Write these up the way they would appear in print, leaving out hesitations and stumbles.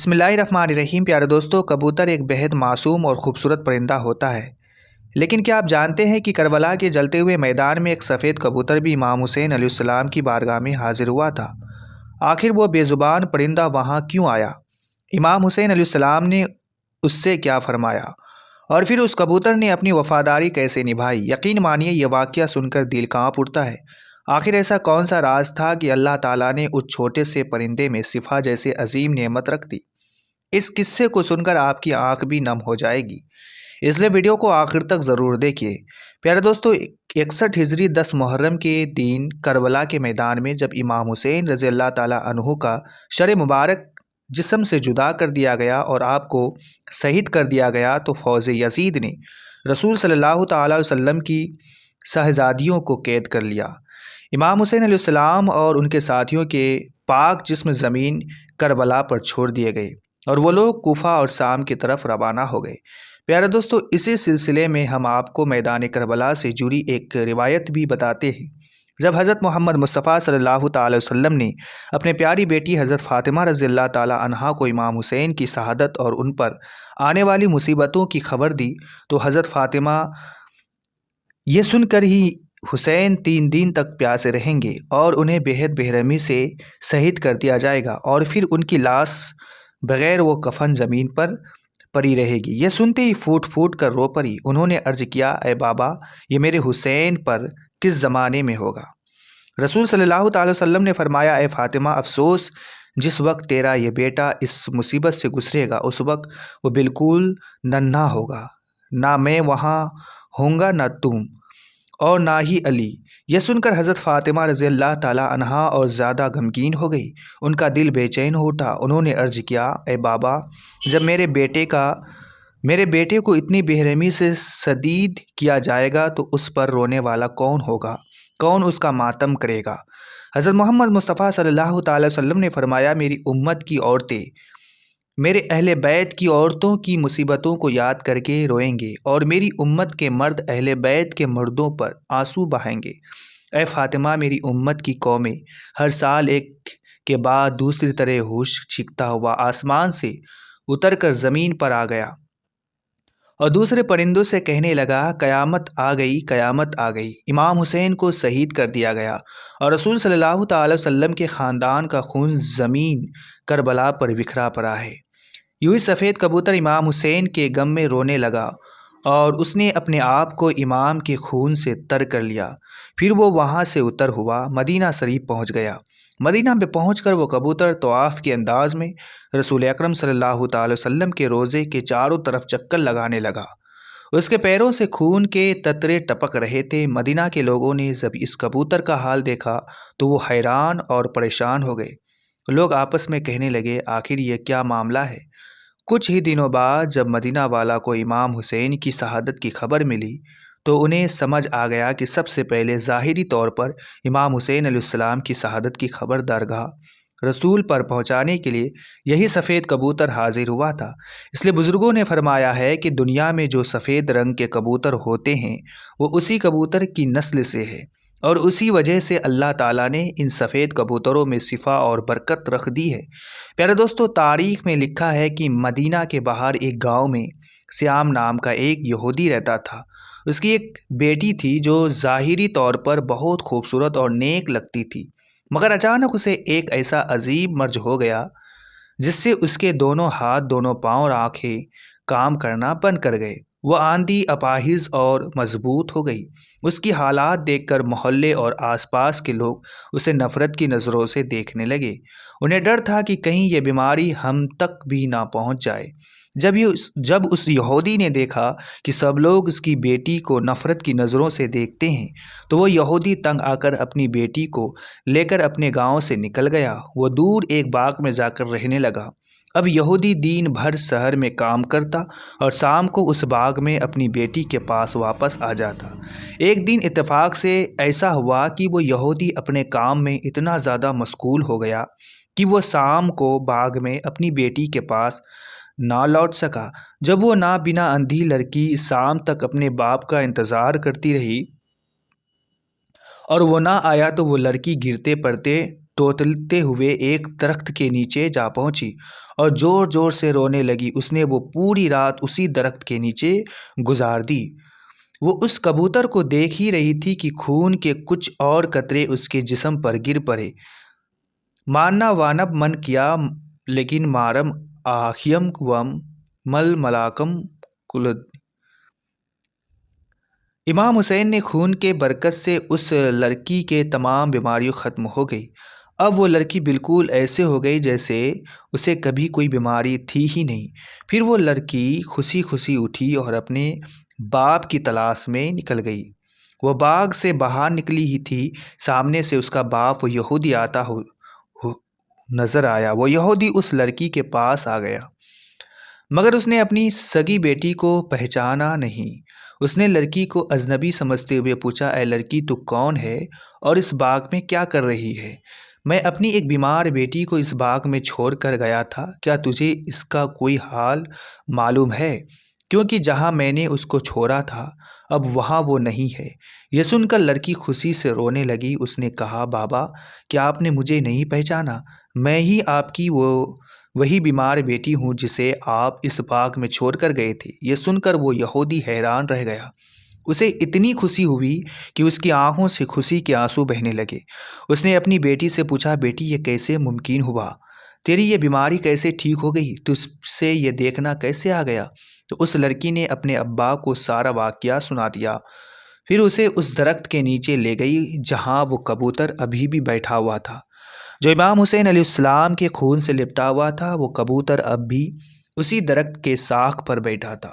بسم اللہ الرحمن الرحیم۔ پیارے دوستو، کبوتر ایک بہت معصوم اور خوبصورت پرندہ ہوتا ہے، لیکن کیا آپ جانتے ہیں کہ کربلا کے جلتے ہوئے میدان میں ایک سفید کبوتر بھی امام حسین علیہ السلام کی بارگاہ میں حاضر ہوا تھا؟ آخر وہ بے زبان پرندہ وہاں کیوں آیا؟ امام حسین علیہ السلام نے اس سے کیا فرمایا، اور پھر اس کبوتر نے اپنی وفاداری کیسے نبھائی؟ یقین مانیے یہ واقعہ سن کر دل کانپ اٹھتا ہے۔ آخر ایسا کون سا راز تھا کہ اللہ تعالیٰ نے اس چھوٹے سے پرندے میں صفا جیسے عظیم نعمت رکھ دی؟ اس قصے کو سن کر آپ کی آنکھ بھی نم ہو جائے گی، اس لیے ویڈیو کو آخر تک ضرور دیکھیے۔ پیارے دوستو، 61 ہجری 10 محرم کے دن کربلا کے میدان میں جب امام حسین رضی اللہ تعالیٰ عنہ کا شر مبارک جسم سے جدا کر دیا گیا اور آپ کو شہید کر دیا گیا، تو فوج یزید نے رسول صلی اللہ تعالیٰ علیہ وسلم کی شہزادیوں کو قید کر لیا۔ امام حسین علیہ السلام اور ان کے ساتھیوں کے پاک جسم زمین کربلا پر چھوڑ دیے گئے اور وہ لوگ کوفہ اور شام کی طرف روانہ ہو گئے۔ پیارے دوستو، اسی سلسلے میں ہم آپ کو میدان کربلا سے جڑی ایک روایت بھی بتاتے ہیں۔ جب حضرت محمد مصطفیٰ صلی اللہ تعالی وسلم نے اپنے پیاری بیٹی حضرت فاطمہ رضی اللہ تعالی عنہا کو امام حسین کی شہادت اور ان پر آنے والی مصیبتوں کی خبر دی، تو حضرت فاطمہ یہ سن کر ہی حسین 3 دن تک پیاسے رہیں گے اور انہیں بےحد بےرحمی سے شہید کر دیا جائے گا، اور پھر ان کی لاش بغیر وہ کفن زمین پر پڑی رہے گی۔ یہ سنتے ہی پھوٹ پھوٹ کر رو پڑی۔ انہوں نے عرض کیا، اے بابا، یہ میرے حسین پر کس زمانے میں ہوگا؟ رسول صلی اللہ تعالی وسلم نے فرمایا، اے فاطمہ، افسوس، جس وقت تیرا یہ بیٹا اس مصیبت سے گزرے گا اس وقت وہ بالکل ننھا ہوگا، نہ میں وہاں ہوں گا، نہ تم، اور نہ ہی علی۔ یہ سن کر حضرت فاطمہ رضی اللہ تعالی عنہا اور زیادہ غمگین ہو گئی، ان کا دل بے چین ہو اٹھا۔ انہوں نے عرض کیا، اے بابا، جب میرے بیٹے کو اتنی بےرحمی سے شہید کیا جائے گا تو اس پر رونے والا کون ہوگا؟ کون اس کا ماتم کرے گا؟ حضرت محمد مصطفیٰ صلی اللہ تعالی وسلم نے فرمایا، میری امت کی عورتیں میرے اہل بیت کی عورتوں کی مصیبتوں کو یاد کر کے روئیں گے، اور میری امت کے مرد اہل بیت کے مردوں پر آنسو بہائیں گے۔ اے فاطمہ، میری امت کی قومیں ہر سال ایک کے بعد دوسری طرح ہوش چھکتا ہوا آسمان سے اتر کر زمین پر آ گیا اور دوسرے پرندوں سے کہنے لگا، قیامت آ گئی، قیامت آ گئی۔ امام حسین کو شہید کر دیا گیا اور رسول صلی اللہ تعالی وسلم کے خاندان کا خون زمین کربلا پر بکھرا پڑا ہے۔ یوں ہی سفید کبوتر امام حسین کے غم میں رونے لگا اور اس نے اپنے آپ کو امام کے خون سے تر کر لیا۔ پھر وہ وہاں سے اتر ہوا مدینہ شریف پہنچ گیا۔ مدینہ میں پہنچ کر وہ کبوتر طواف کے انداز میں رسول اکرم صلی اللہ تعالی وسلم کے روضے کے چاروں طرف چکر لگانے لگا۔ اس کے پیروں سے خون کے قطرے ٹپک رہے تھے۔ مدینہ کے لوگوں نے جب اس کبوتر کا حال دیکھا تو وہ حیران اور پریشان ہو گئے۔ لوگ آپس میں کہنے لگے، آخر یہ کیا معاملہ ہے؟ کچھ ہی دنوں بعد جب مدینہ والا کو امام حسین کی شہادت کی خبر ملی تو انہیں سمجھ آ گیا کہ سب سے پہلے ظاہری طور پر امام حسین علیہ السلام کی شہادت کی خبر درگاہ رسول پر پہنچانے کے لیے یہی سفید کبوتر حاضر ہوا تھا۔ اس لیے بزرگوں نے فرمایا ہے کہ دنیا میں جو سفید رنگ کے کبوتر ہوتے ہیں وہ اسی کبوتر کی نسل سے ہے، اور اسی وجہ سے اللہ تعالیٰ نے ان سفید کبوتروں میں شفا اور برکت رکھ دی ہے۔ پیارے دوستو، تاریخ میں لکھا ہے کہ مدینہ کے باہر ایک گاؤں میں سیام نام کا ایک یہودی رہتا تھا۔ اس کی ایک بیٹی تھی جو ظاہری طور پر بہت خوبصورت اور نیک لگتی تھی، مگر اچانک اسے ایک ایسا عجیب مرض ہو گیا جس سے اس کے دونوں ہاتھ، دونوں پاؤں اور آنکھیں کام کرنا بند کر گئے۔ وہ آندھی، اپاہج اور مضبوط ہو گئی۔ اس کی حالات دیکھ کر محلے اور آس پاس کے لوگ اسے نفرت کی نظروں سے دیکھنے لگے۔ انہیں ڈر تھا کہ کہیں یہ بیماری ہم تک بھی نہ پہنچ جائے۔ جب اس یہودی نے دیکھا کہ سب لوگ اس کی بیٹی کو نفرت کی نظروں سے دیکھتے ہیں تو وہ یہودی تنگ آ کر اپنی بیٹی کو لے کر اپنے گاؤں سے نکل گیا۔ وہ دور ایک باغ میں جا کر رہنے لگا۔ اب یہودی دن بھر شہر میں کام کرتا اور شام کو اس باغ میں اپنی بیٹی کے پاس واپس آ جاتا۔ ایک دن اتفاق سے ایسا ہوا کہ وہ یہودی اپنے کام میں اتنا زیادہ مشغول ہو گیا کہ وہ شام کو باغ میں اپنی بیٹی کے پاس نہ لوٹ سکا۔ جب وہ نابینا اندھی لڑکی شام تک اپنے باپ کا انتظار کرتی رہی اور وہ نہ آیا تو وہ لڑکی گرتے پڑتے توتلتے ہوئے ایک درخت کے نیچے جا پہنچی اور زور زور سے رونے لگی۔ اس نے وہ پوری رات اسی درخت کے نیچے گزار دی۔ وہ اس کبوتر کو دیکھ ہی رہی تھی کہ خون کے کچھ اور قطرے اس کے جسم پر گر پڑے۔ مارنا وانب من کیا لیکن مارم آہیم وم مل ملاکم کلد۔ امام حسین نے خون کے برکت سے اس لڑکی کے تمام بیماریوں ختم ہو گئی۔ اب وہ لڑکی بالکل ایسے ہو گئی جیسے اسے کبھی کوئی بیماری تھی ہی نہیں۔ پھر وہ لڑکی خوشی خوشی اٹھی اور اپنے باپ کی تلاش میں نکل گئی۔ وہ باغ سے باہر نکلی ہی تھی، سامنے سے اس کا باپ وہ یہودی آتا نظر آیا۔ وہ یہودی اس لڑکی کے پاس آ گیا، مگر اس نے اپنی سگی بیٹی کو پہچانا نہیں۔ اس نے لڑکی کو اجنبی سمجھتے ہوئے پوچھا، اے لڑکی، تو کون ہے اور اس باغ میں کیا کر رہی ہے؟ میں اپنی ایک بیمار بیٹی کو اس باغ میں چھوڑ کر گیا تھا، کیا تجھے اس کا کوئی حال معلوم ہے؟ کیونکہ جہاں میں نے اس کو چھوڑا تھا اب وہاں وہ نہیں ہے۔ یہ سن کر لڑکی خوشی سے رونے لگی۔ اس نے کہا، بابا، کیا آپ نے مجھے نہیں پہچانا؟ میں ہی آپ کی وہی بیمار بیٹی ہوں جسے آپ اس باغ میں چھوڑ کر گئے تھے۔ یہ سن کر وہ یہودی حیران رہ گیا۔ اسے اتنی خوشی ہوئی کہ اس کی آنکھوں سے خوشی کے آنسو بہنے لگے۔ اس نے اپنی بیٹی سے پوچھا، بیٹی، یہ کیسے ممکن ہوا؟ تیری یہ بیماری کیسے ٹھیک ہو گئی؟ تجھ سے یہ دیکھنا کیسے آ گیا؟ تو اس لڑکی نے اپنے ابا کو سارا واقعہ سنا دیا۔ پھر اسے اس درخت کے نیچے لے گئی جہاں وہ کبوتر ابھی بھی بیٹھا ہوا تھا، جو امام حسین علیہ السلام کے خون سے لپٹا ہوا تھا۔ وہ کبوتر اب بھی اسی درخت کے ساکھ پر بیٹھا تھا،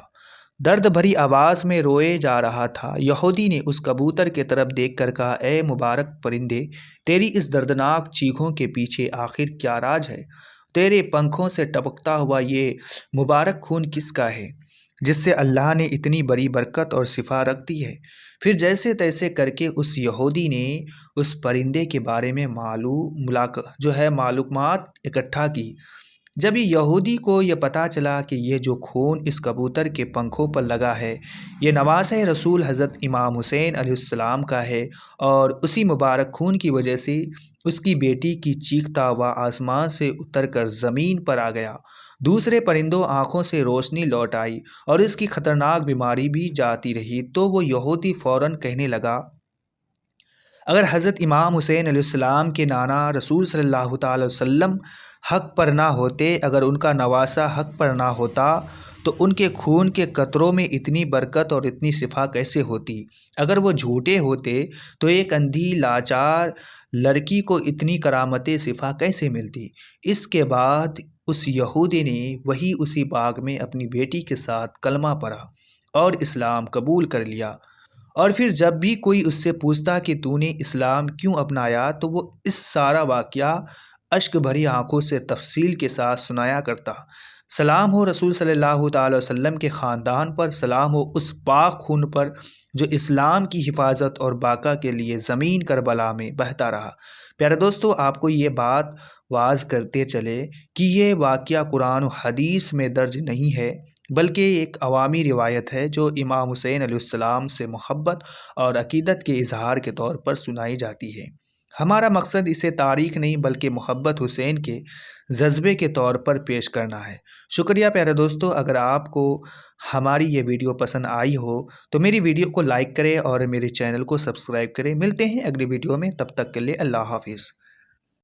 درد بھری آواز میں روئے جا رہا تھا۔ یہودی نے اس کبوتر کی طرف دیکھ کر کہا، اے مبارک پرندے، تیری اس دردناک چیخوں کے پیچھے آخر کیا راز ہے؟ تیرے پنکھوں سے ٹپکتا ہوا یہ مبارک خون کس کا ہے جس سے اللہ نے اتنی بڑی برکت اور شفا رکھ دی ہے؟ پھر جیسے تیسے کر کے اس یہودی نے اس پرندے کے بارے میں معلومات اکٹھا کی۔ جب یہودی کو یہ پتہ چلا کہ یہ جو خون اس کبوتر کے پنکھوں پر لگا ہے یہ نواسۂ رسول حضرت امام حسین علیہ السلام کا ہے، اور اسی مبارک خون کی وجہ سے اس کی بیٹی کی چیختا ہوا آسمان سے اتر کر زمین پر آ گیا، دوسرے پرندوں آنکھوں سے روشنی لوٹ آئی اور اس کی خطرناک بیماری بھی جاتی رہی، تو وہ یہودی فوراً کہنے لگا، اگر حضرت امام حسین علیہ السلام کے نانا رسول صلی اللہ تعالی وسلم حق پر نہ ہوتے، اگر ان کا نواسہ حق پر نہ ہوتا تو ان کے خون کے قطروں میں اتنی برکت اور اتنی شفا کیسے ہوتی؟ اگر وہ جھوٹے ہوتے تو ایک اندھی لاچار لڑکی کو اتنی کرامت شفا کیسے ملتی؟ اس کے بعد اس یہودی نے اسی باغ میں اپنی بیٹی کے ساتھ کلمہ پڑھا اور اسلام قبول کر لیا، اور پھر جب بھی کوئی اس سے پوچھتا کہ تو نے اسلام کیوں اپنایا تو وہ اس سارا واقعہ اشک بھری آنکھوں سے تفصیل کے ساتھ سنایا کرتا۔ سلام ہو رسول صلی اللہ تعالی وسلم کے خاندان پر، سلام ہو اس پاک خون پر جو اسلام کی حفاظت اور بقا کے لیے زمین کربلا میں بہتا رہا۔ پیارے دوستو، آپ کو یہ بات واضح کرتے چلے کہ یہ واقعہ قرآن و حدیث میں درج نہیں ہے، بلکہ ایک عوامی روایت ہے جو امام حسین علیہ السلام سے محبت اور عقیدت کے اظہار کے طور پر سنائی جاتی ہے۔ ہمارا مقصد اسے تاریخ نہیں بلکہ محبت حسین کے جذبے کے طور پر پیش کرنا ہے۔ شکریہ پیارے دوستو، اگر آپ کو ہماری یہ ویڈیو پسند آئی ہو تو میری ویڈیو کو لائک کریں اور میرے چینل کو سبسکرائب کریں۔ ملتے ہیں اگلی ویڈیو میں، تب تک کے لیے اللہ حافظ۔